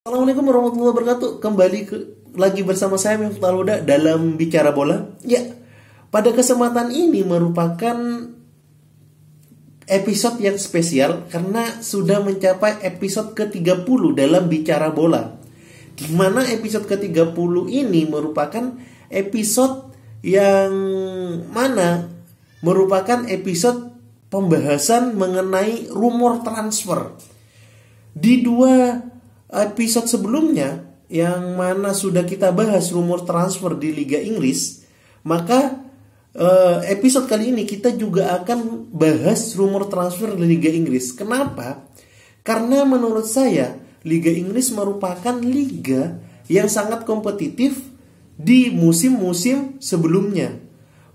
Assalamualaikum warahmatullahi wabarakatuh. Lagi bersama saya Miftah Huda dalam Bicara Bola. Ya, pada kesempatan ini merupakan episode yang spesial karena sudah mencapai episode ke-30 dalam Bicara Bola. Di mana episode ke-30 ini merupakan episode yang mana merupakan episode pembahasan mengenai rumor transfer. Di dua episode sebelumnya yang mana sudah kita bahas rumor transfer di Liga Inggris, maka episode kali ini kita juga akan bahas rumor transfer di Liga Inggris. Kenapa? Karena menurut saya Liga Inggris merupakan liga yang sangat kompetitif di musim-musim sebelumnya.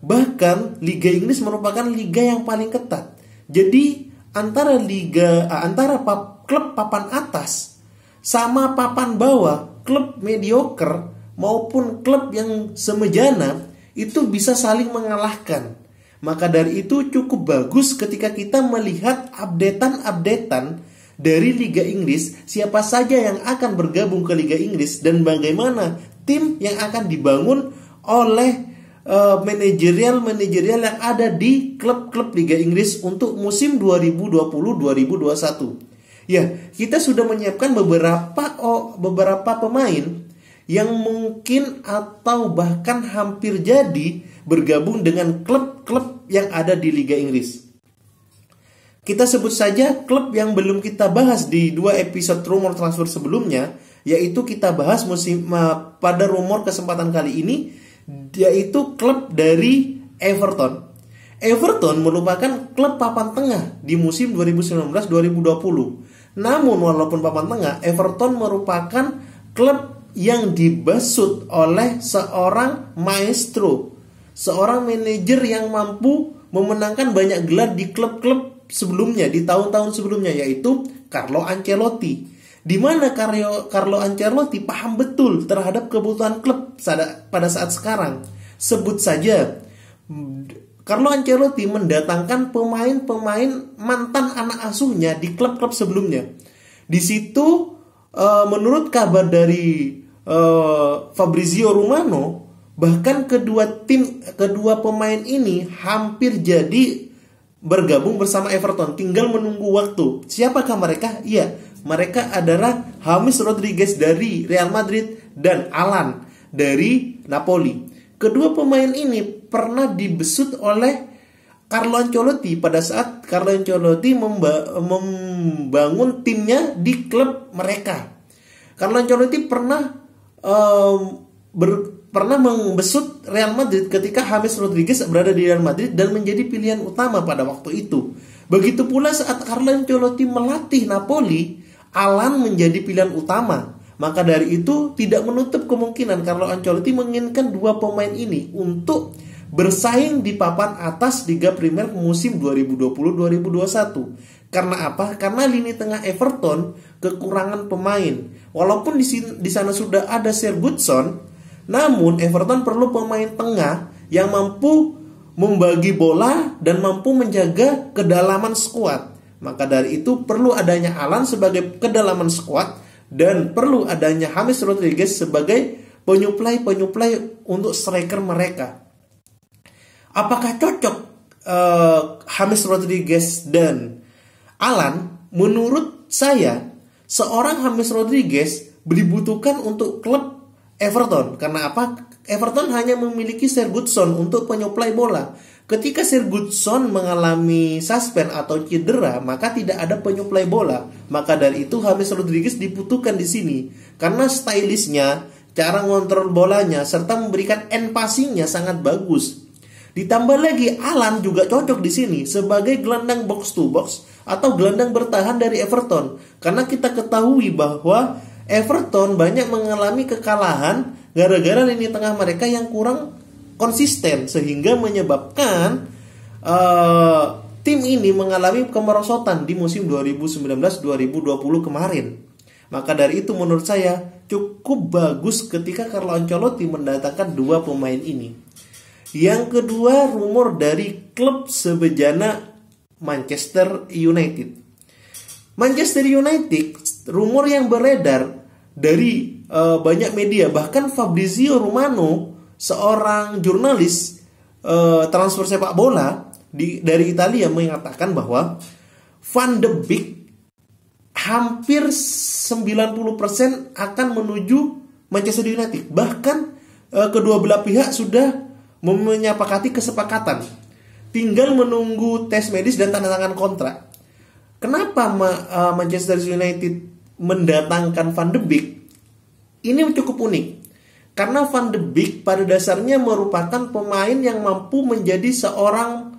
Bahkan Liga Inggris merupakan liga yang paling ketat. Jadi antara klub papan atas sama papan bawah, klub mediocre maupun klub yang semejana itu bisa saling mengalahkan. Maka dari itu cukup bagus ketika kita melihat updatean dari Liga Inggris, siapa saja yang akan bergabung ke Liga Inggris dan bagaimana tim yang akan dibangun oleh manajerial yang ada di klub-klub Liga Inggris untuk musim 2020-2021. Ya, kita sudah menyiapkan beberapa pemain yang mungkin atau bahkan hampir jadi bergabung dengan klub-klub yang ada di Liga Inggris. Kita sebut saja klub yang belum kita bahas di dua episode rumor transfer sebelumnya, yaitu kita bahas pada rumor kesempatan kali ini, yaitu klub dari Everton. Everton merupakan klub papan tengah di musim 2019-2020. Namun walaupun papan tengah, Everton merupakan klub yang dibesut oleh seorang maestro, seorang manajer yang mampu memenangkan banyak gelar di klub-klub sebelumnya, di tahun-tahun sebelumnya, yaitu Carlo Ancelotti. Di mana Carlo Ancelotti paham betul terhadap kebutuhan klub pada saat sekarang. Sebut saja Carlo Ancelotti mendatangkan pemain-pemain mantan anak asuhnya di klub-klub sebelumnya. Di situ menurut kabar dari Fabrizio Romano, bahkan kedua pemain ini hampir jadi bergabung bersama Everton, tinggal menunggu waktu. Siapakah mereka? Iya, mereka adalah James Rodriguez dari Real Madrid dan Alan dari Napoli. Kedua pemain ini pernah dibesut oleh Carlo Ancelotti pada saat Carlo Ancelotti membangun timnya di klub mereka. Carlo Ancelotti pernah membesut Real Madrid ketika James Rodriguez berada di Real Madrid dan menjadi pilihan utama pada waktu itu. Begitu pula saat Carlo Ancelotti melatih Napoli, Alan menjadi pilihan utama. Maka dari itu tidak menutup kemungkinan Carlo Ancelotti menginginkan dua pemain ini untuk bersaing di papan atas Liga Premier musim 2020-2021. Karena apa? Karena lini tengah Everton kekurangan pemain. Walaupun di sana sudah ada Sigurdsson, namun Everton perlu pemain tengah yang mampu membagi bola dan mampu menjaga kedalaman skuad. Maka dari itu perlu adanya Alan sebagai kedalaman skuad dan perlu adanya James Rodriguez sebagai penyuplai untuk striker mereka. Apakah cocok James Rodriguez dan Alan? Menurut saya, seorang James Rodriguez dibutuhkan untuk klub Everton. Karena apa? Everton hanya memiliki Sigurdsson untuk penyuplai bola. Ketika Sigurdsson mengalami suspend atau cedera, maka tidak ada penyuplai bola. Maka dari itu James Rodriguez dibutuhkan di sini karena stylishnya, cara ngontrol bolanya serta memberikan end passingnya sangat bagus. Ditambah lagi Alan juga cocok di sini sebagai gelandang box to box atau gelandang bertahan dari Everton. Karena kita ketahui bahwa Everton banyak mengalami kekalahan gara-gara lini tengah mereka yang kurang konsisten, sehingga menyebabkan tim ini mengalami kemerosotan di musim 2019-2020 kemarin. Maka dari itu menurut saya cukup bagus ketika Carlo Ancelotti mendatangkan dua pemain ini. Yang kedua, rumor dari klub sebejana Manchester United. Manchester United, rumor yang beredar dari banyak media, bahkan Fabrizio Romano, seorang jurnalis transfer sepak bola dari Italia, mengatakan bahwa Van de Beek hampir 90% akan menuju Manchester United. Bahkan kedua belah pihak sudah menyepakati kesepakatan. Tinggal menunggu tes medis dan tanda tangan kontrak. Kenapa Manchester United mendatangkan Van de Beek? Ini cukup unik. Karena Van de Beek pada dasarnya merupakan pemain yang mampu menjadi seorang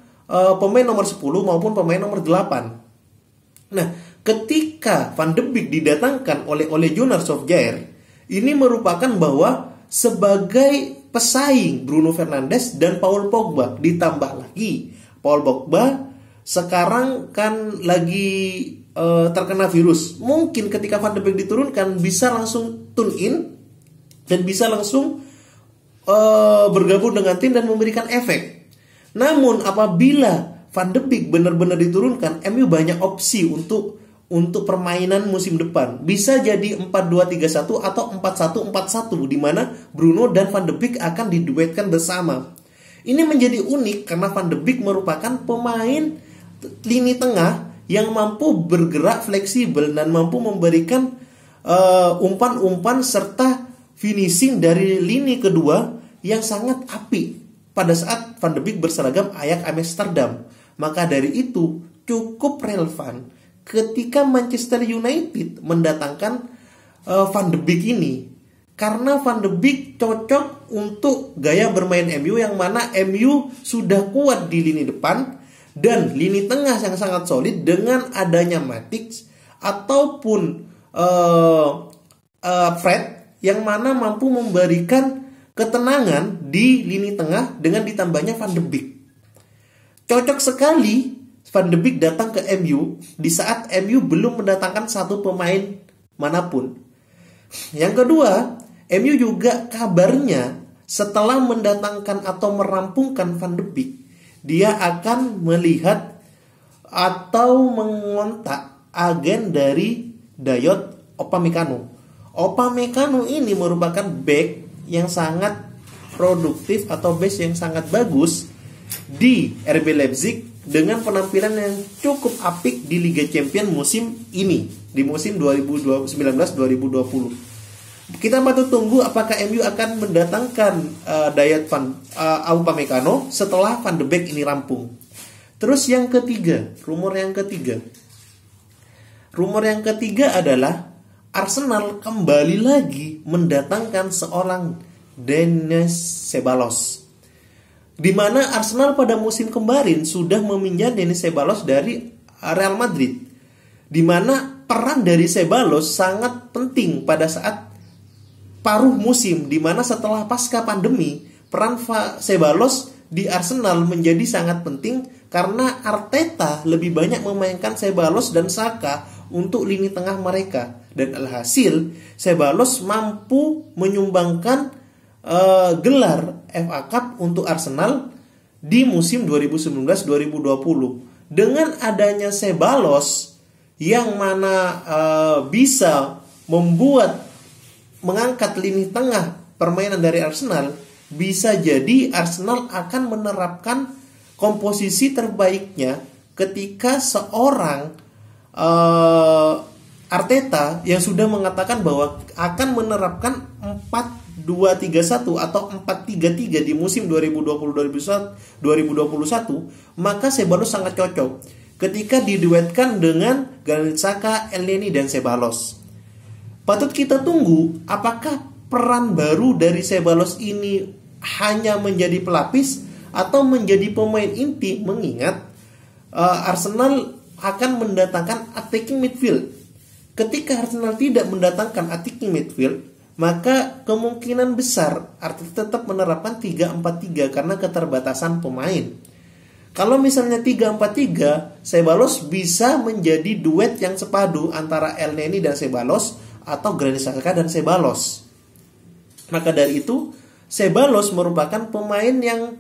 pemain nomor 10 maupun pemain nomor 8. Nah, ketika Van de Beek didatangkan oleh Ole Gunnar Solskjaer, ini merupakan bahwa sebagai pesaing Bruno Fernandes dan Paul Pogba. Ditambah lagi Paul Pogba sekarang kan lagi terkena virus. Mungkin ketika Van de Beek diturunkan bisa langsung tune in dan bisa langsung bergabung dengan tim dan memberikan efek. Namun apabila Van de Beek benar-benar diturunkan, MU banyak opsi untuk permainan musim depan. Bisa jadi 4-2-3-1 atau 4-1-4-1 di mana Bruno dan Van de Beek akan diduetkan bersama. Ini menjadi unik karena Van de Beek merupakan pemain lini tengah yang mampu bergerak fleksibel dan mampu memberikan umpan-umpan serta finishing dari lini kedua yang sangat apik pada saat Van de Beek berseragam Ajax Amsterdam. Maka dari itu cukup relevan ketika Manchester United mendatangkan Van de Beek ini. Karena Van de Beek cocok untuk gaya bermain MU yang mana MU sudah kuat di lini depan dan lini tengah yang sangat solid dengan adanya Matic ataupun Fred yang mana mampu memberikan ketenangan di lini tengah dengan ditambahnya Van de Beek. Cocok sekali Van de Beek datang ke MU di saat MU belum mendatangkan satu pemain manapun. Yang kedua, MU juga kabarnya setelah mendatangkan atau merampungkan Van de Beek, dia akan melihat atau mengontak agen dari Dayot Upamecano. Upamecano ini merupakan back yang sangat produktif atau base yang sangat bagus di RB Leipzig dengan penampilan yang cukup apik di Liga Champions musim ini, di musim 2019-2020. Kita patut tunggu apakah MU akan mendatangkan Dayot Upamecano setelah Van de Beek ini rampung. Terus yang ketiga, rumor yang ketiga adalah Arsenal kembali lagi mendatangkan seorang Denis Ceballos. Di mana Arsenal pada musim kemarin sudah meminjam Denis Ceballos dari Real Madrid. Di mana peran dari Ceballos sangat penting pada saat paruh musim, di mana setelah pasca pandemi, peran Ceballos di Arsenal menjadi sangat penting karena Arteta lebih banyak memainkan Ceballos dan Saka untuk lini tengah mereka. Dan alhasil Ceballos mampu menyumbangkan gelar FA Cup untuk Arsenal di musim 2019-2020. Dengan adanya Ceballos yang mana bisa mengangkat lini tengah permainan dari Arsenal, bisa jadi Arsenal akan menerapkan komposisi terbaiknya ketika seorang Arteta yang sudah mengatakan bahwa akan menerapkan 4-2-3-1 atau 4-3-3 di musim 2020-2021, maka Ceballos sangat cocok ketika diduetkan dengan Granit Xhaka, Elneny dan Ceballos. Patut kita tunggu apakah peran baru dari Ceballos ini hanya menjadi pelapis atau menjadi pemain inti, mengingat Arsenal akan mendatangkan attacking midfield. Ketika Arsenal tidak mendatangkan attacking midfield, maka kemungkinan besar Arteta tetap menerapkan 3-4-3 karena keterbatasan pemain. Kalau misalnya 3-4-3, Ceballos bisa menjadi duet yang sepadu antara Elneny dan Ceballos atau Granit Xhaka dan Ceballos. Maka dari itu, Ceballos merupakan pemain yang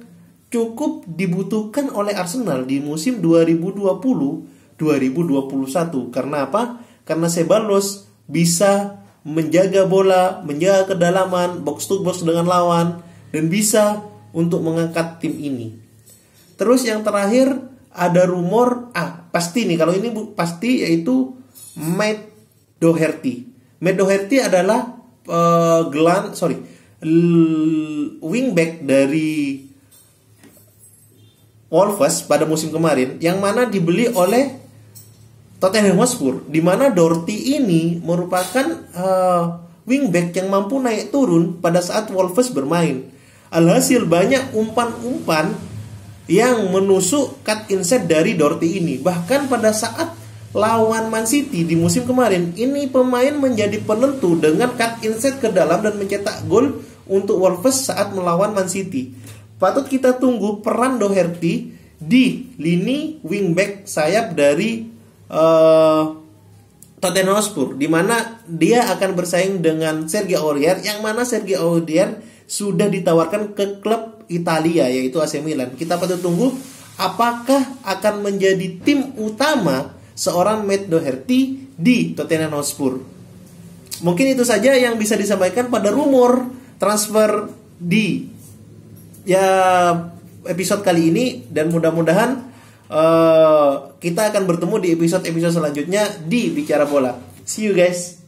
cukup dibutuhkan oleh Arsenal di musim 2020-2021. Karena apa? Karena Ceballos bisa menjaga bola, menjaga kedalaman, box to box dengan lawan, dan bisa untuk mengangkat tim ini. Terus yang terakhir ada rumor, pasti nih, kalau ini pasti, yaitu Matt Doherty. Matt Doherty adalah wingback dari Wolves pada musim kemarin, yang mana dibeli oleh Tottenham Hotspur, di mana Doherty ini merupakan wingback yang mampu naik turun pada saat Wolves bermain. Alhasil banyak umpan-umpan yang menusuk cut inside dari Doherty ini. Bahkan pada saat lawan Man City di musim kemarin, ini pemain menjadi penentu dengan cut inside ke dalam dan mencetak gol untuk Wolves saat melawan Man City. Patut kita tunggu peran Doherty di lini wingback sayap dari Tottenham Hotspur, di mana dia akan bersaing dengan Sergio Aurier, yang mana Sergio Aurier sudah ditawarkan ke klub Italia, yaitu AC Milan. Kita patut tunggu apakah akan menjadi tim utama seorang Matt Doherty di Tottenham Hotspur. Mungkin itu saja yang bisa disampaikan pada rumor transfer di episode kali ini, dan mudah-mudahan kita akan bertemu di episode selanjutnya di Bicara Bola. See you guys.